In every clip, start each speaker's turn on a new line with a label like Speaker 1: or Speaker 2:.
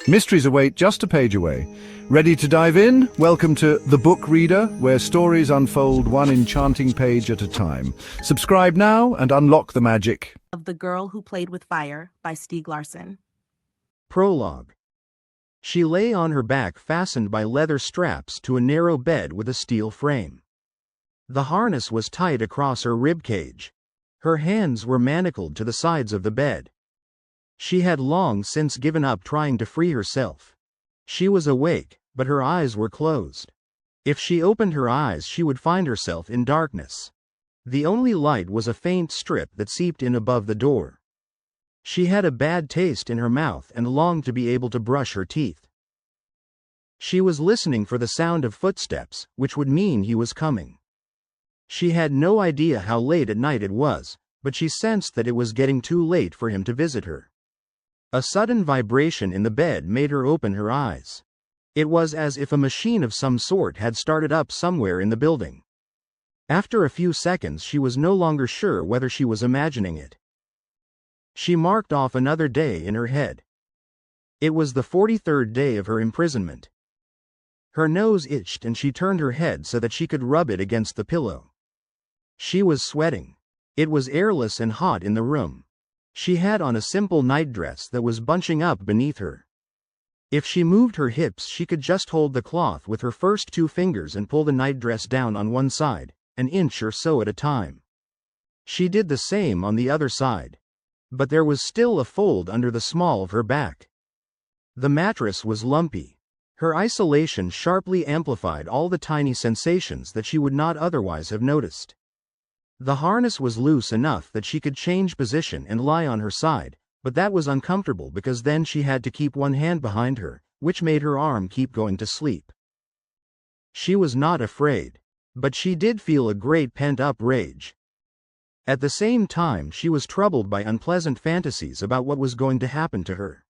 Speaker 1: Mysteries await just a page away. Ready to dive in? Welcome to The Book Reader, where stories unfold one enchanting page at a time. Subscribe now and unlock the magic.
Speaker 2: Of The Girl Who Played with Fire by Stieg Larsson.
Speaker 3: Prologue. She lay on her back, fastened by leather straps to a narrow bed with a steel frame. The harness was tight across her rib cage. Her hands were manacled to the sides of the bed. She had long since given up trying to free herself. She was awake, but her eyes were closed. If she opened her eyes, she would find herself in darkness. The only light was a faint strip that seeped in above the door. She had a bad taste in her mouth and longed to be able to brush her teeth. She was listening for the sound of footsteps, which would mean he was coming. She had no idea how late at night it was, but she sensed that it was getting too late for him to visit her. A sudden vibration in the bed made her open her eyes. It was as if a machine of some sort had started up somewhere in the building. After a few seconds, she was no longer sure whether she was imagining it. She marked off another day in her head. It was the 43rd day of her imprisonment. Her nose itched and she turned her head so that she could rub it against the pillow. She was sweating. It was airless and hot in the room. She had on a simple nightdress that was bunching up beneath her. If she moved her hips, she could just hold the cloth with her first two fingers and pull the nightdress down on one side, an inch or so at a time. She did the same on the other side. But there was still a fold under the small of her back. The mattress was lumpy. Her isolation sharply amplified all the tiny sensations that she would not otherwise have noticed. The harness was loose enough that she could change position and lie on her side, but that was uncomfortable because then she had to keep one hand behind her, which made her arm keep going to sleep. She was not afraid, but she did feel a great pent-up rage. At the same time, she was troubled by unpleasant fantasies about what was going to happen to her.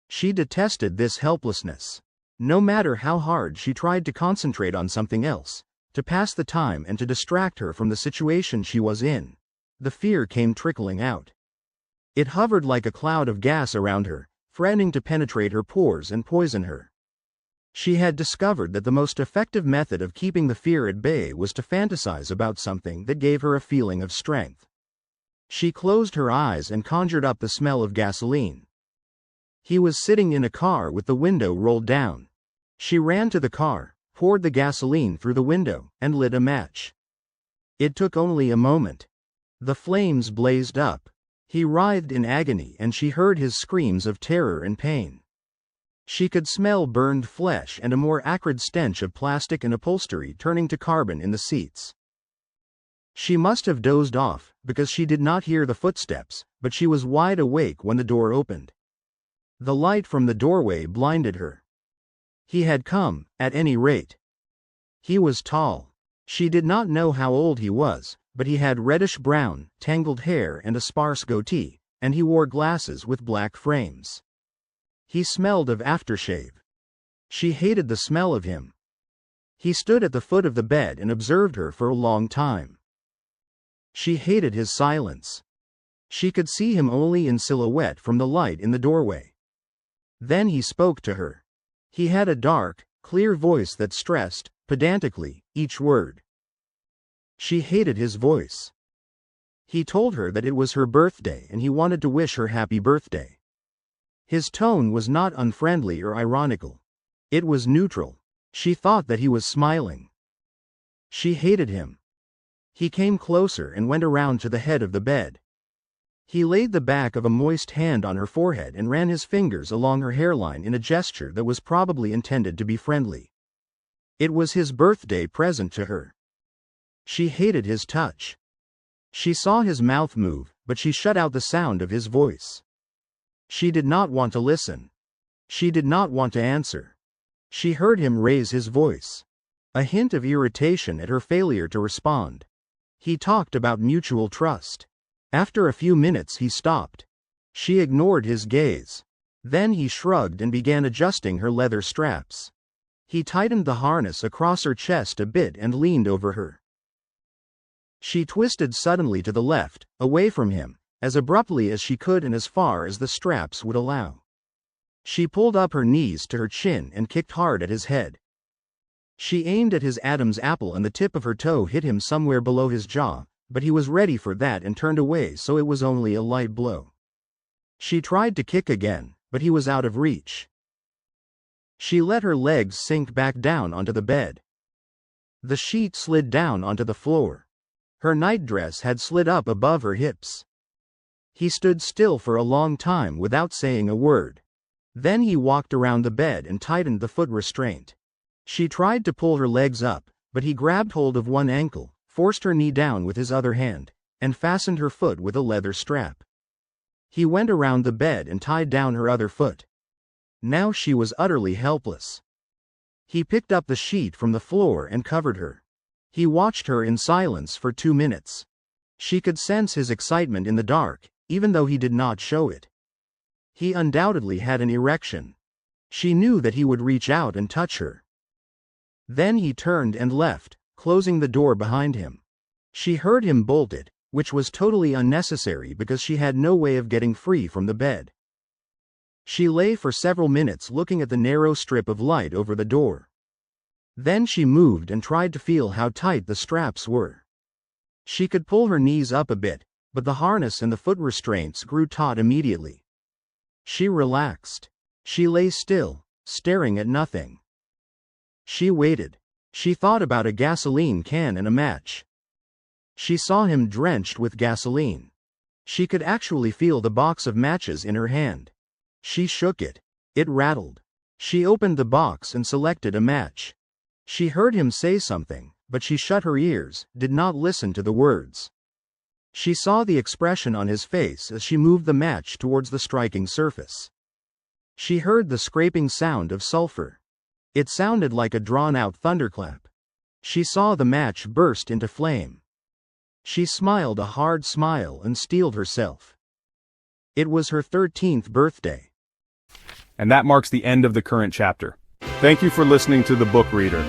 Speaker 3: She detested this helplessness. No matter how hard she tried to concentrate on something else, to pass the time and to distract her from the situation she was in, the fear came trickling out. It hovered like a cloud of gas around her, threatening to penetrate her pores and poison her. She had discovered that the most effective method of keeping the fear at bay was to fantasize about something that gave her a feeling of strength. She closed her eyes and conjured up the smell of gasoline. He was sitting in a car with the window rolled down. She ran to the car, poured the gasoline through the window, and lit a match. It took only a moment. The flames blazed up. He writhed in agony and she heard his screams of terror and pain. She could smell burned flesh and a more acrid stench of plastic and upholstery turning to carbon in the seats. She must have dozed off, because she did not hear the footsteps, but she was wide awake when the door opened. The light from the doorway blinded her. He had come, at any rate. He was tall. She did not know how old he was, but he had reddish-brown, tangled hair and a sparse goatee, and he wore glasses with black frames. He smelled of aftershave. She hated the smell of him. He stood at the foot of the bed and observed her for a long time. She hated his silence. She could see him only in silhouette from the light in the doorway. Then he spoke to her. He had a dark, clear voice that stressed, pedantically, each word. She hated his voice. He told her that it was her birthday and he wanted to wish her happy birthday. His tone was not unfriendly or ironical. It was neutral. She thought that he was smiling. She hated him. He came closer and went around to the head of the bed. He laid the back of a moist hand on her forehead and ran his fingers along her hairline in a gesture that was probably intended to be friendly. It was his birthday present to her. She hated his touch. She saw his mouth move, but she shut out the sound of his voice. She did not want to listen. She did not want to answer. She heard him raise his voice. A hint of irritation at her failure to respond. He talked about mutual trust. After a few minutes he stopped. She ignored his gaze. Then he shrugged and began adjusting her leather straps. He tightened the harness across her chest a bit and leaned over her. She twisted suddenly to the left, away from him, as abruptly as she could and as far as the straps would allow. She pulled up her knees to her chin and kicked hard at his head. She aimed at his Adam's apple and the tip of her toe hit him somewhere below his jaw, but he was ready for that and turned away, so it was only a light blow. She tried to kick again, but he was out of reach. She let her legs sink back down onto the bed. The sheet slid down onto the floor. Her nightdress had slid up above her hips. He stood still for a long time without saying a word. Then he walked around the bed and tightened the foot restraint. She tried to pull her legs up, but he grabbed hold of one ankle, forced her knee down with his other hand, and fastened her foot with a leather strap. He went around the bed and tied down her other foot. Now she was utterly helpless. He picked up the sheet from the floor and covered her. He watched her in silence for 2 minutes. She could sense his excitement in the dark, even though he did not show it. He undoubtedly had an erection. She knew that he would reach out and touch her. Then he turned and left, closing the door behind him. She heard him bolt it, which was totally unnecessary because she had no way of getting free from the bed. She lay for several minutes looking at the narrow strip of light over the door. Then she moved and tried to feel how tight the straps were. She could pull her knees up a bit, but the harness and the foot restraints grew taut immediately. She relaxed. She lay still, staring at nothing. She waited. She thought about a gasoline can and a match. She saw him drenched with gasoline. She could actually feel the box of matches in her hand. She shook it. It rattled. She opened the box and selected a match. She heard him say something, but she shut her ears, did not listen to the words. She saw the expression on his face as she moved the match towards the striking surface. She heard the scraping sound of sulfur. It sounded like a drawn-out thunderclap. She saw the match burst into flame. She smiled a hard smile and steeled herself. It was her 13th birthday.
Speaker 4: And that marks the end of the current chapter. Thank you for listening to The Book Reader.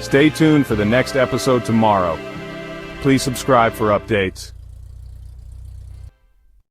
Speaker 4: Stay tuned for the next episode tomorrow. Please subscribe for updates.